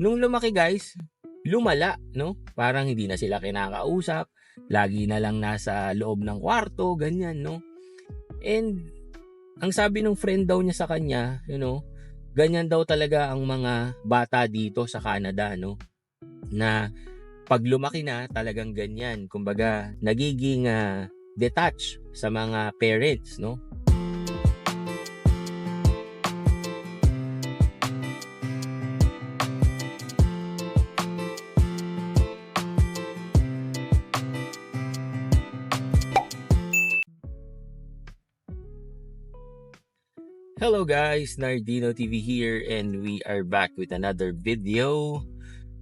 Nung lumaki guys, lumala, no? Parang hindi na sila kinakausap, lagi na lang nasa loob ng kwarto, ganyan, no? And ang sabi ng friend daw niya sa kanya, ganyan daw talaga ang mga bata dito sa Canada, no? Na pag lumaki na, talagang ganyan. Kumbaga, nagiging detached sa mga parents, no? Hello guys, Nardino TV here and we are back with another video.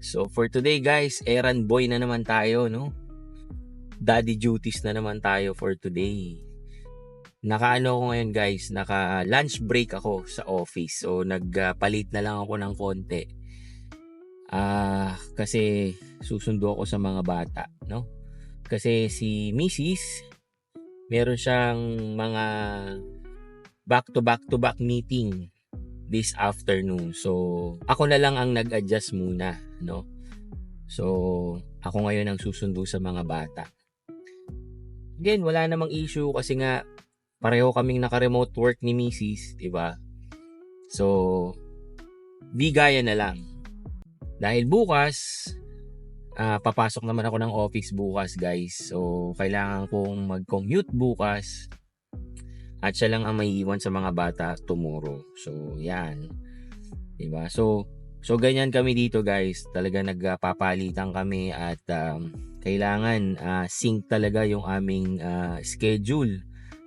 So for today guys, errand boy na naman tayo, no? Daddy duties na naman tayo for today. Naka-ano ko ngayon guys, naka lunch break ako sa office. So nagpalit na lang ako ng konti. Kasi susundo ako sa mga bata, no? Kasi si Mrs. meron siyang mga back-to-back meeting this afternoon. So, ako na lang ang nag-adjust muna, no? So, ako ngayon ang susundo sa mga bata. Again, wala namang issue kasi nga pareho kaming naka-remote work ni Mrs., 'di ba? So, bigaya na lang. Dahil bukas, papasok naman ako ng office bukas, guys. So, kailangan kong mag-commute bukas. At siya lang ang maiiwan sa mga bata tomorrow. So, yan. Diba? So ganyan kami dito guys. Talaga nagpapalitan kami at kailangan sync talaga yung aming schedule.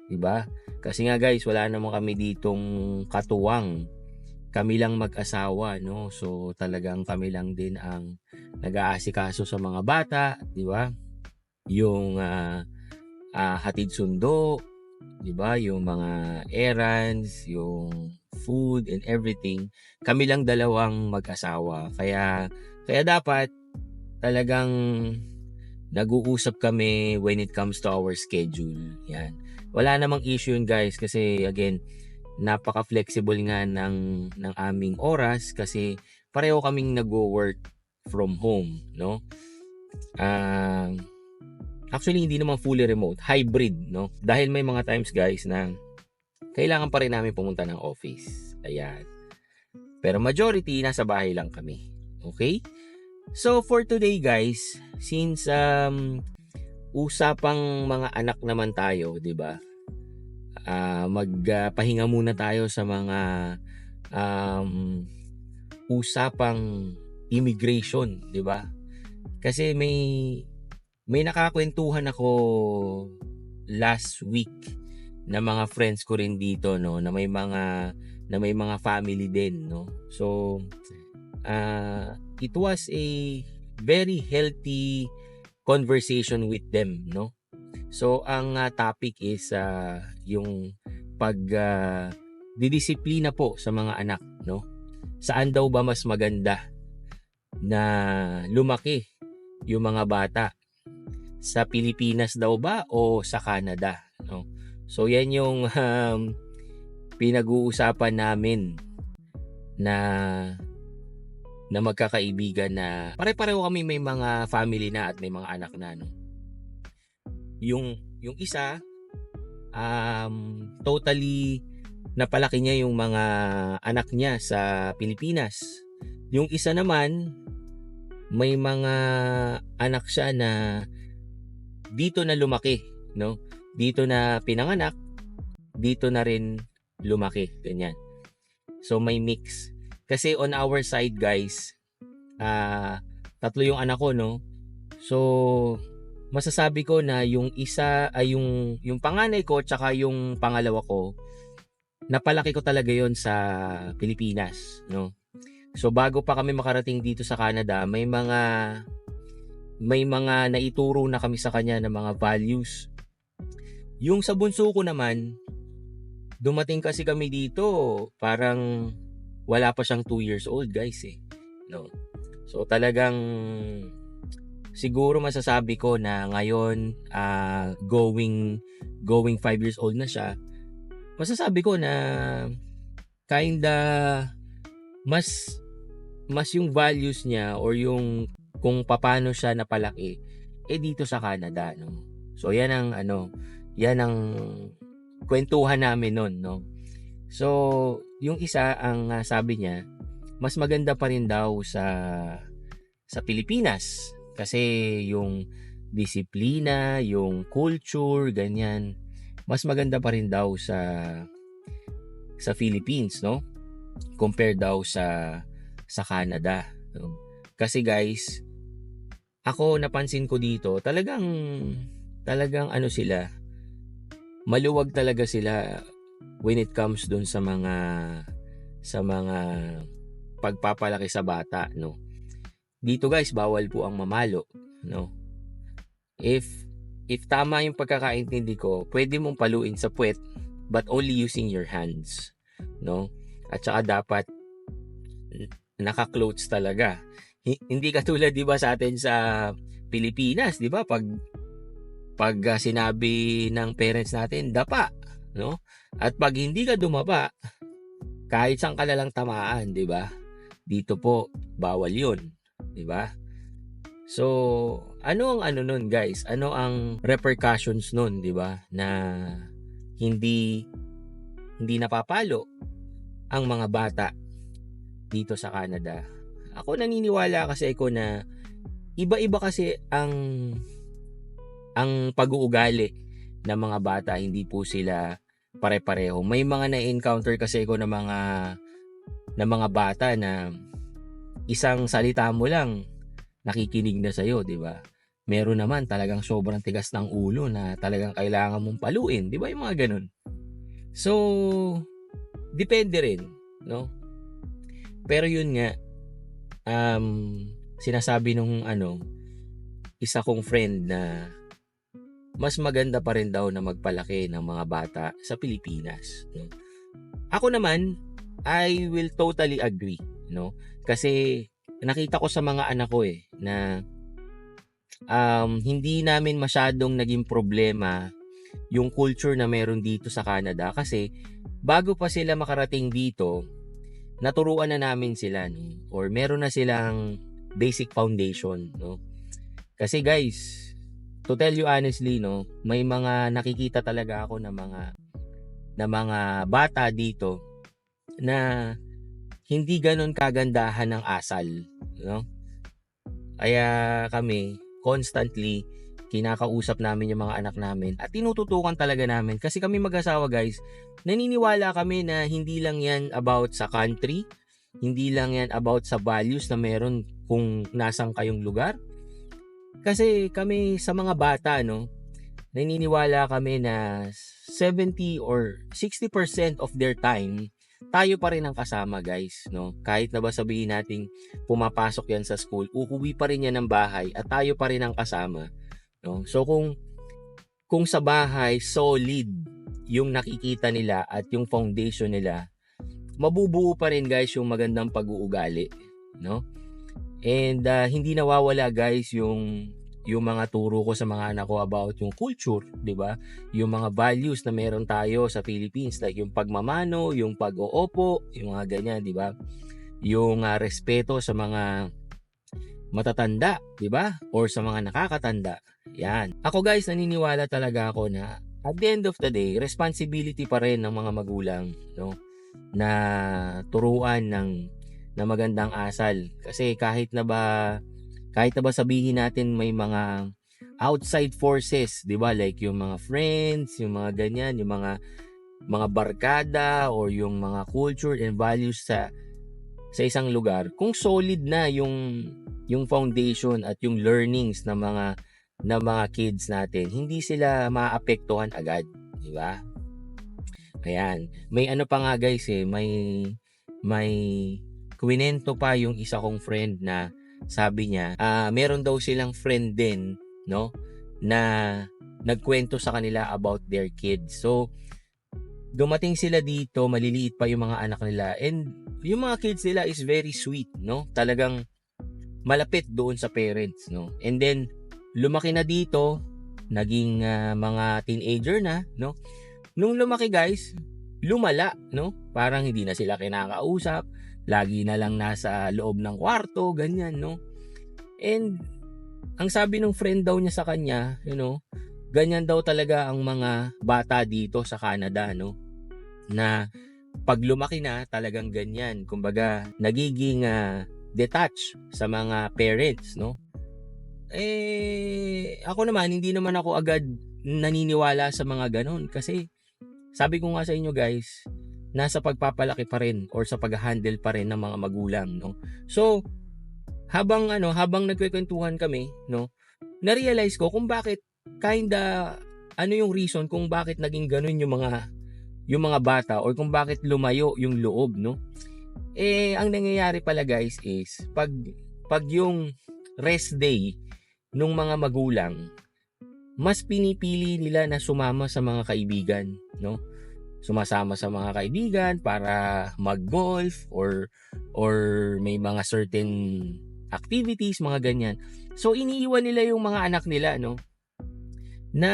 Diba? Kasi nga guys, wala naman kami ditong katuwang. Kami lang mag-asawa, no? So, talagang kami lang din ang nag-aasikaso sa mga bata. Diba? Yung hatid sundo, 'di ba? Yung mga errands, yung food and everything, kami lang dalawang mag-asawa. Kaya dapat talagang nag-uusap kami when it comes to our schedule. Yan. Wala namang issue yun guys kasi again, napaka-flexible nga ng aming oras kasi pareho kaming nag-work from home, no? Actually, hindi naman fully remote. Hybrid, no? Dahil may mga times, guys, na kailangan pa rin namin pumunta ng office. Ayan. Pero majority, nasa bahay lang kami. Okay? So, for today, guys, since usapang mga anak naman tayo, di ba? Magpahinga muna tayo sa mga usapang immigration, di ba? Kasi may nakakwentuhan ako last week na mga friends ko rin dito, no, na may mga family din, no. So it was a very healthy conversation with them, no. So ang topic is yung didisiplina po sa mga anak, no. Saan daw ba mas maganda na lumaki yung mga bata? Sa Pilipinas daw ba o sa Canada, no? So yan yung pinag-uusapan namin na magkakaibigan na pare-pareho kami may mga family na at may mga anak na, no. Yung isa totally napalaki niya yung mga anak niya sa Pilipinas. Yung isa naman may mga anak siya na dito na lumaki, no? Dito na pinanganak, dito na rin lumaki, ganyan. So may mix. Kasi on our side, guys, tatlo yung anak ko, no? So masasabi ko na yung isa ay yung panganay ko tsaka yung pangalawa ko, napalaki ko talaga yon sa Pilipinas, no? So bago pa kami makarating dito sa Canada, may mga naituro na kami sa kanya ng mga values. Yung sa bunso ko naman, dumating kasi kami dito, parang wala pa siyang 2 years old, guys, no. So talagang siguro masasabi ko na ngayon going 5 years old na siya, masasabi ko na kinda mas mas yung values niya or yung kung paano siya napalaki dito sa Canada, no. So yan ang yan ang kwentuhan namin nun, no. So yung isa ang sabi niya mas maganda pa rin daw sa Pilipinas kasi yung disiplina, yung culture, ganyan, mas maganda pa rin daw sa Philippines, no? Compare daw sa Canada. No? Kasi guys, ako napansin ko dito, talagang sila, maluwag talaga sila when it comes dun sa mga pagpapalaki sa bata, no. Dito guys, bawal po ang mamalo, no. If tama yung pagkakaintindi ko, pwede mong paluin sa puwet but only using your hands, no. At saka dapat naka-clothes talaga. Hindi katulad 'di ba sa atin sa Pilipinas, 'di ba? Pag sinabi ng parents natin, dapa, no? At pag hindi ka dumapa, kahit saan ka na lang tamaan, 'di ba? Dito po, bawal 'yun, 'di ba? So, ano ang nun, guys? Ano ang repercussions nun, 'di ba? Na hindi napapalo ang mga bata dito sa Canada. Ako naniniwala kasi ako na iba-iba kasi ang pag-uugali ng mga bata, hindi po sila pare-pareho. May mga na-encounter kasi ako ng mga bata na isang salita mo lang nakikinig na sa'yo, di ba? Meron naman talagang sobrang tigas ng ulo na talagang kailangan mong paluin, di ba? Yung mga ganun. So, depende rin, no? Pero yun nga, sinasabi nung isa kong friend na mas maganda pa rin daw na magpalaki ng mga bata sa Pilipinas, no? Ako naman, I will totally agree, no? Kasi nakita ko sa mga anak ko na hindi namin masyadong naging problema yung culture na meron dito sa Canada kasi bago pa sila makarating dito, naturuan na namin sila, no? Or meron na silang basic foundation, no? Kasi guys, to tell you honestly, no, may mga nakikita talaga ako na mga bata dito na hindi ganon kagandahan ng asal, no? Kaya kami constantly kinakausap namin yung mga anak namin at tinututukan talaga namin kasi kami mag-asawa guys, naniniwala kami na hindi lang yan about sa country, hindi lang yan about sa values na meron kung nasang kayong lugar. Kasi kami sa mga bata, no, naniniwala kami na 70 or 60% of their time tayo pa rin ang kasama guys, no? Kahit na ba sabihin nating pumapasok yan sa school, uuwi pa rin yan ng bahay at tayo pa rin ang kasama, no? So kung sa bahay solid yung nakikita nila at yung foundation nila, mabubuo pa rin guys yung magandang pag-uugali, no? And hindi nawawala guys yung mga turo ko sa mga anak ko about yung culture, 'di ba? Yung mga values na meron tayo sa Philippines, like yung pagmamano, yung pag-oopo, yung mga ganyan, 'di ba? Yung respeto sa mga matatanda, 'di ba? Or sa mga nakakatanda. Yan. Ako guys, naniniwala talaga ako na at the end of the day, responsibility pa rin ng mga magulang, no? Na turuan na magandang asal. Kasi kahit na ba sabihin natin may mga outside forces, 'di ba? Like yung mga friends, yung mga ganyan, yung mga barkada or yung mga culture and values sa isang lugar. Kung solid na yung foundation at yung learnings ng mga kids natin, hindi sila maapektuhan agad, 'di ba? Ayan. May pa nga guys may kwento pa yung isa kong friend na sabi niya, meron daw silang friend din, no, na nagkwento sa kanila about their kids. So, dumating sila dito, maliliit pa yung mga anak nila and yung mga kids nila is very sweet, no? Talagang malapit doon sa parents, no? And then, lumaki na dito, naging mga teenager na, no? Nung lumaki guys, lumala, no? Parang hindi na sila kinakausap, lagi na lang nasa loob ng kwarto, ganyan, no? And ang sabi ng friend daw niya sa kanya, ganyan daw talaga ang mga bata dito sa Canada, no? Na pag lumaki na, talagang ganyan. Kumbaga, nagiging detached sa mga parents, no? Ako naman, hindi naman ako agad naniniwala sa mga ganon. Kasi, sabi ko nga sa inyo guys, nasa pagpapalaki pa rin or sa pag-handle pa rin ng mga magulang, no? So, habang nagkukwentuhan kami, no, na-realize ko kung bakit yung reason kung bakit naging ganun yung mga bata or kung bakit lumayo yung loob, no? Ang nangyayari pala guys is pag yung rest day nung mga magulang, mas pinipili nila na sumama sa mga kaibigan, no? Sumasama sa mga kaibigan para mag-golf or may mga certain activities, mga ganyan. So iniiwan nila yung mga anak nila, no? Na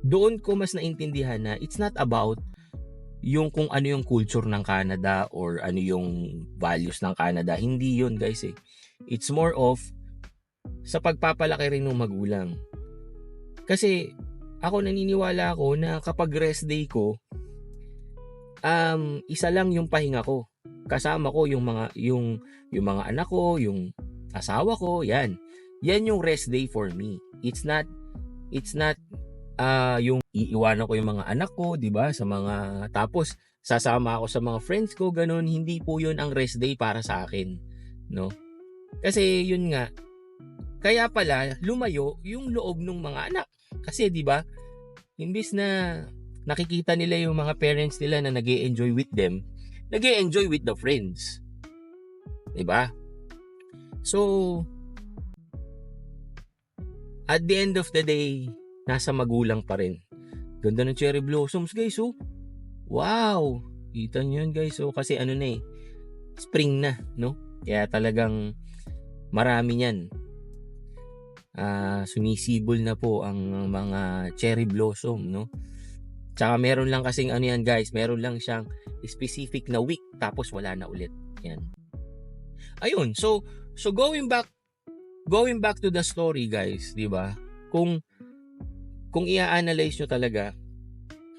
doon ko mas naintindihan na it's not about yung kung ano yung culture ng Canada or ano yung values ng Canada. Hindi yun guys eh. It's more of sa pagpapalaki rin ng magulang. Kasi ako naniniwala ako na kapag rest day ko, isa lang yung pahinga ko. Kasama ko yung mga anak ko, yung asawa ko, yan. Yan yung rest day for me. It's not yung iiwanan ko yung mga anak ko, 'di ba? Tapos sasama ako sa mga friends ko, ganun. Hindi po 'yun ang rest day para sa akin, no? Kasi yun nga, kaya pala lumayo yung loob ng mga anak. Kasi 'di ba? Imbis na nakikita nila yung mga parents nila na nag-e-enjoy with them, nag-e-enjoy with the friends. 'Di ba? So at the end of the day, nasa magulang pa rin. Ganda ng cherry blossoms guys, oh. Wow! Kita nyo yan guys, oh. Kasi spring na, no? Kaya talagang marami yan. Sumisibol na po ang mga cherry blossom, no? Tsaka meron lang kasing yan guys, meron lang siyang specific na week, tapos wala na ulit. Yan. Ayun, so going back to the story guys, di ba? Kung i-analyze nyo talaga,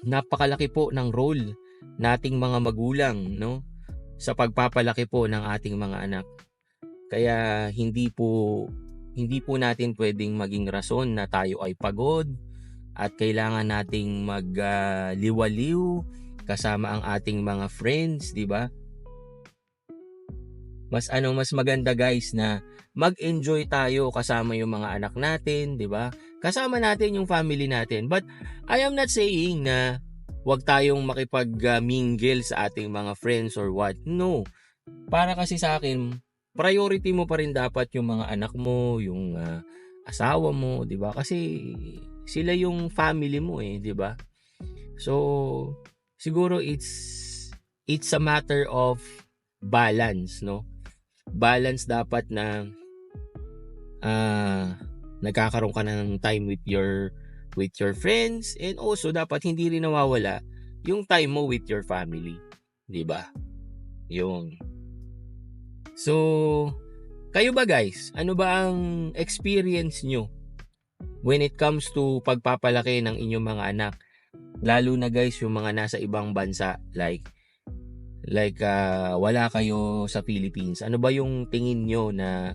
napakalaki po ng role nating mga magulang, no? Sa pagpapalaki po ng ating mga anak. Kaya hindi po natin pwedeng maging rason na tayo ay pagod at kailangan nating magliwaliw kasama ang ating mga friends, di ba? Mas maganda guys na mag-enjoy tayo kasama yung mga anak natin, di ba? Kasama natin yung family natin. But I am not saying na wag tayong makipag-mingle sa ating mga friends or what. No. Para kasi sa akin, priority mo pa rin dapat yung mga anak mo, yung asawa mo, 'di ba? Kasi sila yung family mo eh, 'di ba? So siguro it's a matter of balance, no? Balance dapat na nagkakaroon ka ng time with your friends, and also dapat hindi rin nawawala yung time mo with your family, 'di ba? Yung so kayo ba guys, ano ba ang experience nyo when it comes to pagpapalaki ng inyong mga anak, lalo na guys yung mga nasa ibang bansa, like wala kayo sa Philippines? Ano ba yung tingin nyo na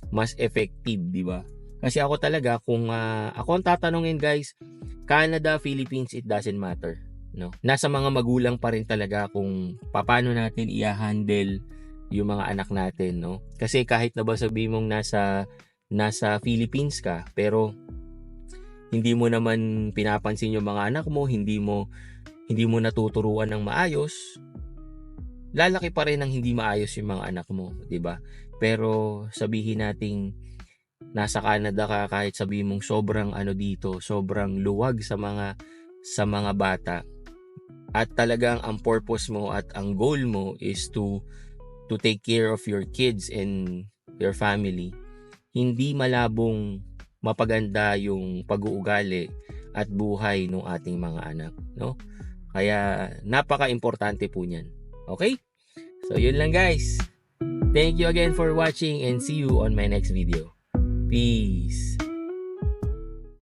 mas effective, di ba? Kasi ako talaga, kung ako ang tatanungin guys, Canada, Philippines, it doesn't matter, no? Nasa mga magulang pa rin talaga kung paano natin i-handle yung mga anak natin, no? Kasi kahit na ba sabihin mong nasa Philippines ka, pero hindi mo naman pinapansin yung mga anak mo, hindi mo natuturuan ng maayos, lalaki pa rin ng hindi maayos yung mga anak mo, 'di ba? Pero sabihin nating nasa Canada ka, kahit sabihin mong sobrang dito, sobrang luwag sa mga bata, at talagang ang purpose mo at ang goal mo is to take care of your kids and your family, hindi malabong mapaganda yung pag-uugali at buhay ng ating mga anak, no? Kaya napaka-importante po niyan. Okay? So yun lang guys. Thank you again for watching and see you on my next video. Peace.